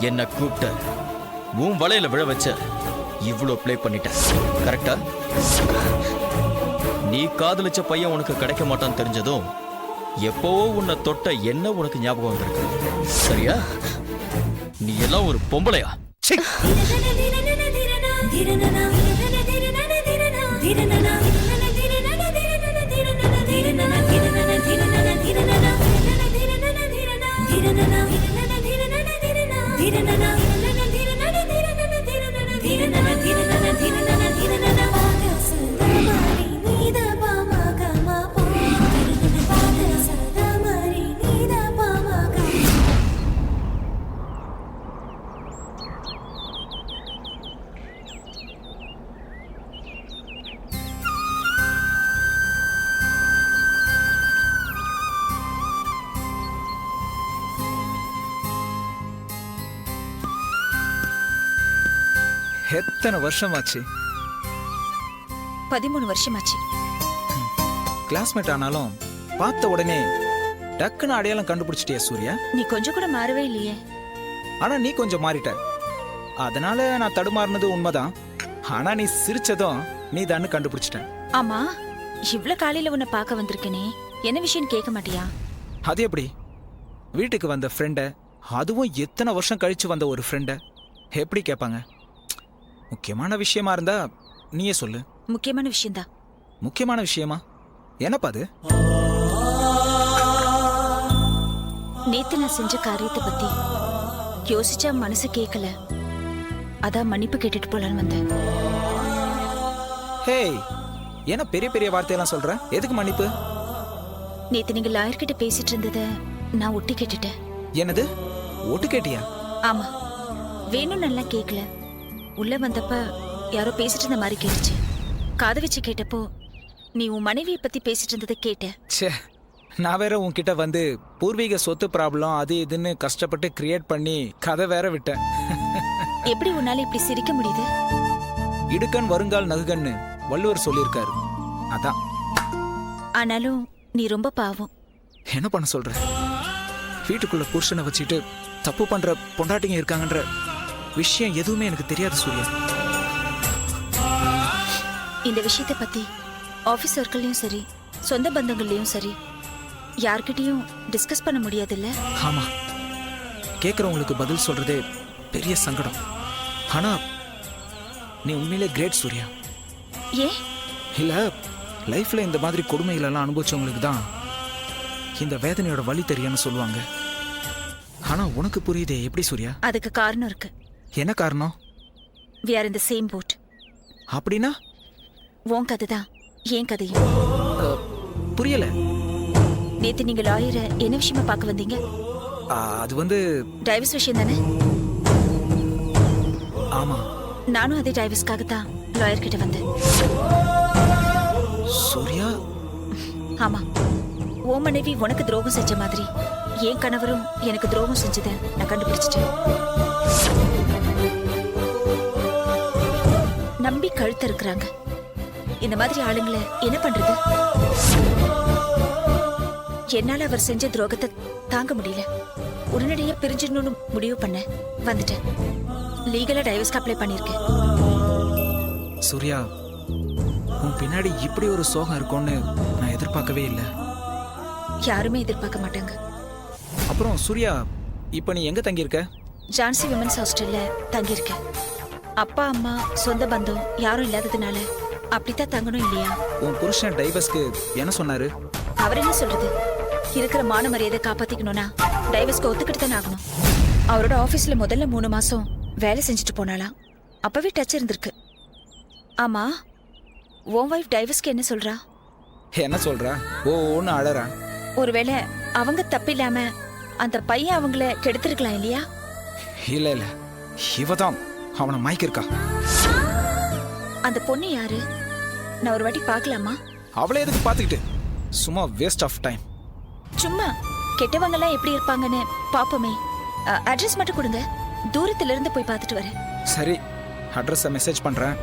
என்ன கூப்பிட்ட, உன் வலையில விழ வச்ச, இவ்வளோ ப்ளே பண்ணிட்ட. கரெக்டா? நீ காதலிச்ச பையன் உனக்கு கிடைக்க மாட்டான்னு தெரிஞ்சதும் எப்பவோ உன்னை தொட்ட என்ன உனக்கு ஞாபகம் வந்திருக்கு. சரியா? நீ எல்லாம் ஒரு பொம்பளையா? ச்சீ! எத்தனை வருஷமாச்சு? 13 வருஷமாச்சு. கிளாஸ்மேட் ஆனாலும் பார்த்த உடனே டக்குன்னு அடையாளம் கண்டுபிடிச்சிட்டியா சூர்யா? நீ கொஞ்சம் கூட மாறவே இல்லையே. ஆனா நீ கொஞ்சம் மாறிட்ட. அதனால நான் தடுமாறினது உண்மைதான். ஆனா நீ சிரிச்சதும் நீ தான் கண்டுபிடிச்சிட்ட. ஆமா, இவ்ளோ காலையில உன்னை பார்க்க வந்திருக்கேனே, என்ன விஷயம் கேட்க மாட்டியா? அது எப்படி? வீட்டுக்கு வந்த ஃப்ரெண்ட, அதுவும் எத்தனை வருஷம் கழிச்சு வந்த ஒரு ஃப்ரெண்ட எப்படி கேட்பாங்க? முக்கியமான விஷயமா இருந்தா நீயே சொல்லு. முக்கியமான விஷயம்தான். முக்கியமான விஷயமா? என்னப்பா அது? நேத்து நான் செஞ்ச காரியத்தை பத்தி யோசிச்சா மனசு கேட்கல. அதான் மன்னிப்பு கேட்டுட்டு போலான்னு வந்தேன். ஹேய், என்ன பெரிய பெரிய வார்த்தையெல்லாம் சொல்ற? எதுக்கு மன்னிப்பு? நேத்து நீங்க லாயர் கிட்ட பேசிட்டு இருந்தத நான் ஒட்டி கேட்டுட்டேன். என்னது? ஒட்டு கேட்டியா? ஆமா, வேணும் நல்லா கேட்கல. உள்ள வந்தப்ப யாரோ பேசிட்டு இருந்த மாதிரி கேட்டுச்சு. காது வச்சு கேட்டப்போ நீ உன் மனைவியை பத்தி பேசிட்டு இருந்ததை கேட்டேன். ச்சே, நான் வேற உன்கிட்ட வந்து பூர்வீக சொத்து ப்ராப்ளம் அது இதுன்னு கஷ்டப்பட்டு கிரியேட் பண்ணி கதை வேற விட்டேன். எப்படி உன்னால இப்படி சிரிக்க முடியுது? இடுக்கன் வருங்கால் நகுகன்னு வள்ளுவர் சொல்லியிருக்காரு. அதான். ஆனாலும் நீ ரொம்ப பாவம். என்ன பண்ண சொல்ற? வீட்டுக்குள்ள புருஷனை வச்சுட்டு தப்பு பண்ற பொண்டாட்டிங்க இருக்காங்கன்ற விஷயம் எதுவுமே எனக்கு தெரியாது சூர்யா. இந்த விஷயத்தை பத்தி ஆபீஸ் சர்க்கிள்லயும் சரி, சொந்த பந்தங்கள்லயும் சரி, யார்கிட்டயும் டிஸ்கஸ் பண்ண முடியாதுல்ல? ஆமா, கேட்கறவங்களுக்கு பதில் சொல்றதே பெரிய சங்கடம். ஆனா நீ உண்மையிலே கிரேட் சூர்யா. ஏன்? இல்ல, லைஃப்ல இந்த மாதிரி கொடுமைகள் எல்லாம் அனுபவிச்சவங்களுக்கு தான் இந்த வேதனையோட வலி தெரியும்னு சொல்லுவாங்க. ஆனா உனக்கு புரியுதே எப்படி சூர்யா? அதுக்கு காரணம் இருக்கு. என்ன காரணம்? we are in the same boat. அப்படின்னா? உன் கதை தான் ஏன் கதையும். புரியல. நேத்து நீங்க லாயரை என்ன விஷயமா பார்க்க வந்தீங்க? அது வந்து டைவர்ஸ் விஷயம் தானே? ஆமா. நானும் அதே டைவர்ஸ்க்காக தான் லாயர் கிட்ட வந்தேன். சூர்யா? ஆமா, உன் மனைவி உனக்கு துரோகம் செஞ்ச மாதிரி என் கணவரும் எனக்கு துரோகம் செஞ்சதை நான் கண்டுபிடிச்சிட்டேன். நம்பி கழுத்து இருக்கிறாங்க. இந்த மாதிரி ஆளுங்களை என்ன பண்றது? என்னால அவர் செஞ்ச துரோகத்தை தாங்க முடியல. உடனடியே பிரிஞ்சிடணும்னு முடிவு பண்ண வந்துட்டேன். லீகலா டைவர்ஸ்க்கு அப்ளை பண்ணிருக்கேன். சூர்யா, உன் பின்னாடி இப்படி ஒரு சோகம் இருக்கும்னு நான் எதிர்பார்க்கவே இல்லை. யாருமே எதிர்பார்க்க மாட்டாங்க. அப்புறம் சூர்யா, இப்ப நீ எங்க தங்கி இருக்க? ஜான்சி விமன்ஸ் ஹாஸ்டல்ல தங்கி இருக்கேன். அப்பா அம்மா சொந்த பந்தம் யாரும் இல்லாததுனால அப்படித்தான் தங்கணும் இல்லையா? உன் புருஷன் டைவர்ஸ்க்கு என்ன சொன்னாரு? அவர் என்ன சொல்றது? இருக்கிற மான மரியாதை காப்பாத்திக்கணும்னா டைவர்ஸ்க்கு ஒத்துக்கிட்டு தானே ஆகணும். அவரோட ஆபீஸ்ல முதல்ல 3 மாசம் வேலை செஞ்சுட்டு போனாலாம். அப்பவே டச் இருந்திருக்கு. ஆமா, உன் வைஃப் டைவர்ஸ்க்கு என்ன சொல்றா? என்ன சொல்றா? ஒன்னு அழறா. ஒருவேளை அவங்க தப்பில்லாம அந்த பையன் அவங்கள கெடுத்திருக்கலாம் இல்லையா? இல்ல இல்ல, இவதான் அவனை மயக்கிருக்கா. அந்த பொண்ணு யாரு? நான் ஒரு வாட்டி பார்க்கலாமா? அவளை எதுக்கு பாத்துக்கிட்டு? சும்மா வேஸ்ட் ஆஃப் டைம். சும்மா கெட்டவங்க எல்லாம் எப்படி இருப்பாங்கன்னு பாப்போமே. அட்ரஸ் மட்டும் கொடுங்க, தூரத்துல இருந்து போய் பார்த்துட்டு வரேன். சரி, அட்ரஸை மெசேஜ் பண்றேன்.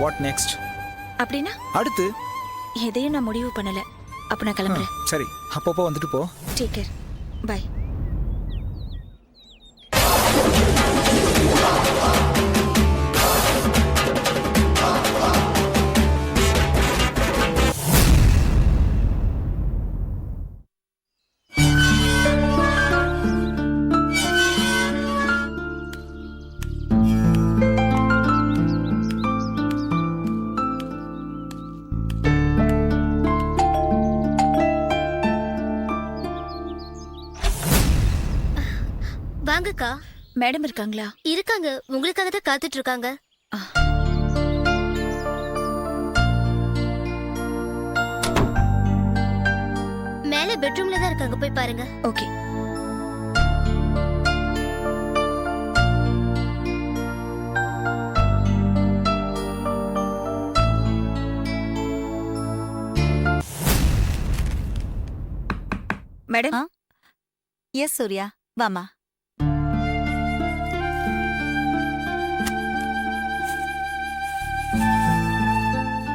What next? அப்படின்னா அடுத்து எதையும் நான் முடிவு பண்ணல. அப்ப நான் கிளம்புறேன். சரி, அப்பப்போ வந்துட்டு போ. Take care. பை. இருக்கா? மேடம் இருக்காங்களா? இருக்காங்க, உங்களுக்காக தான் காத்துட்டு இருக்காங்க. மேல பெட்ரூம்ல தான் இருக்காங்க, போய் பாருங்க. ஓகே. மேடம், எஸ் சூர்யா, வாமா.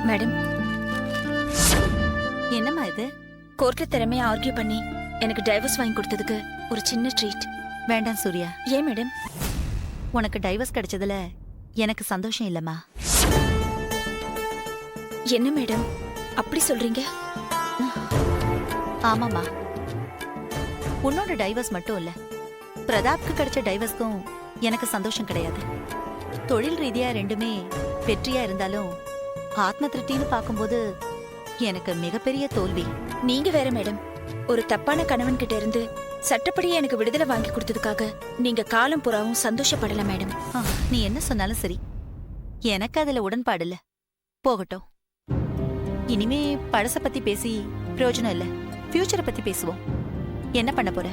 மேடம், என்னம்மா இது? கோர்ட்ல திறமையா ஆர்கியூ பண்ணி எனக்கு டைவர்ஸ் வாங்கி கொடுத்ததுக்கு ஒரு சின்ன ட்ரீட். வேண்டாம் சூர்யா, ஏன் மேடம்? உனக்கு டைவர்ஸ் கிடைச்சதுல எனக்கு சந்தோஷம் இல்லம்மா. என்ன மேடம் அப்படி சொல்றீங்க? ஆமாம்மா, உன்னோட டைவர்ஸ் மட்டும் இல்ல, பிரதாப்க்கு கிடைச்ச டைவர்ஸ்க்கும் எனக்கு சந்தோஷம் கிடையாது. தொழில் ரீதியா ரெண்டுமே வெற்றியா இருந்தாலும் ஆத்ம திருப்தின்னு பார்க்கும்போது எனக்கு மிகப்பெரிய தோல்வி. நீங்க வேற மேடம், ஒரு தப்பான கணவன் கிட்ட இருந்து சட்டப்படியே எனக்கு விடுதலை வாங்கி கொடுத்ததுக்காக நீங்க காலம் புறாவும் சந்தோஷப்படல மேடம். நீ என்ன சொன்னாலும் சரி, எனக்கு அதுல உடன்பாடு இல்ல. போகட்டும், இனிமே பழச பத்தி பேசி பிரயோஜனம் இல்ல, ஃபியூச்சரை பத்தி பேசுவோம். என்ன பண்ண போற?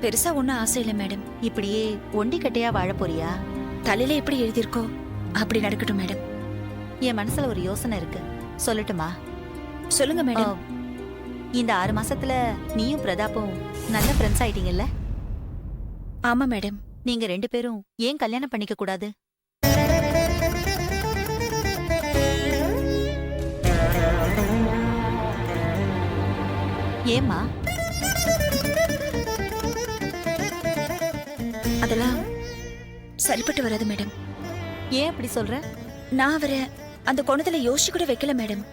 பெருசா ஒன்னும் ஆசை இல்ல மேடம். இப்படியே ஒண்டி கட்டையா வாழ போறியா? தலையில எப்படி எழுதியிருக்கோ அப்படி நடக்கட்டும் மேடம். என் மனசுல ஒரு யோசனை இருக்கு, சொல்லட்டுமா? சொல்லுங்க மேடம். இந்த 6 மாசத்துல நீயும் பிரதாப்பும் நல்ல ஃப்ரெண்ட்ஸ் ஆயிட்டீங்கல்ல? ஆமா மேடம். நீங்க 2 பேரும் ஏன் கல்யாணம் பண்ணிக்க கூடாது? ஏம்மா? அதெல்லாம் சரிப்பட்டு வராது மேடம். ஏன் அப்படி சொல்ற? நான் அவரை அந்த கோணத்துல யோசிச்சு கூட வைக்கல மேடம்.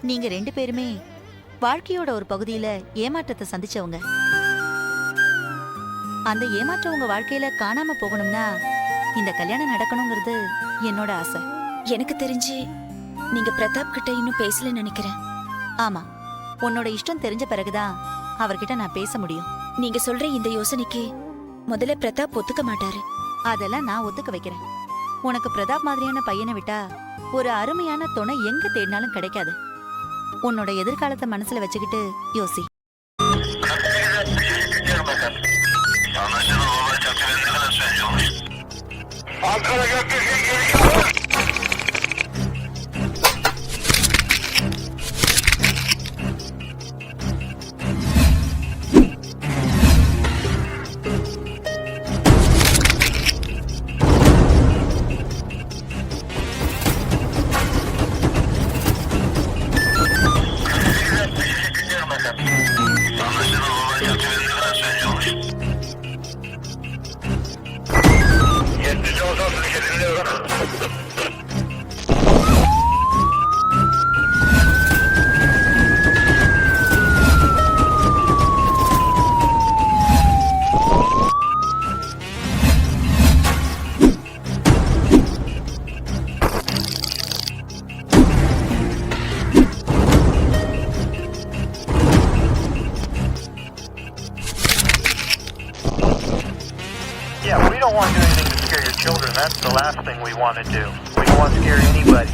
நீங்க 2 பேருமே வாழ்க்கையோட ஒரு பகுதியில ஏமாற்றத்தை சந்திச்சவங்க. அந்த ஏமாற்றம் உங்க வாழ்க்கையில காணாம போகணும்னா இந்த கல்யாணம் நடக்கணுங்கிறது என்னோட ஆசை. எனக்கு தெரிஞ்சு நீங்க பிரதாப் கிட்ட இன்னும் பேசலன்னு நினைக்கிறேன். ஆமா, உன்னோட இஷ்டம் தெரிஞ்ச பிறகுதான் அவர்கிட்ட நான் பேச முடியும். நீங்க சொல்ற இந்த யோசனைக்கு முதல்ல பிரதாப் ஒத்துக்க மாட்டாரு. அதெல்லாம் நான் ஒத்துக்க வைக்கிறேன். உனக்கு பிரதாப் மாதிரியான பையனை விட்டா ஒரு அருமையான துணை எங்க தேடினாலும் கிடைக்காது. உன்னோட எதிர்காலத்தை மனசுல வச்சுக்கிட்டு யோசி. Yeah, we don't want to do anything to scare your children. That's the last thing we want to do. We don't want to scare anybody.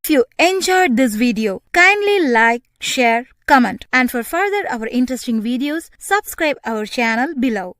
If you enjoyed this video, kindly like, share, comment, and for further our interesting videos, subscribe our channel below.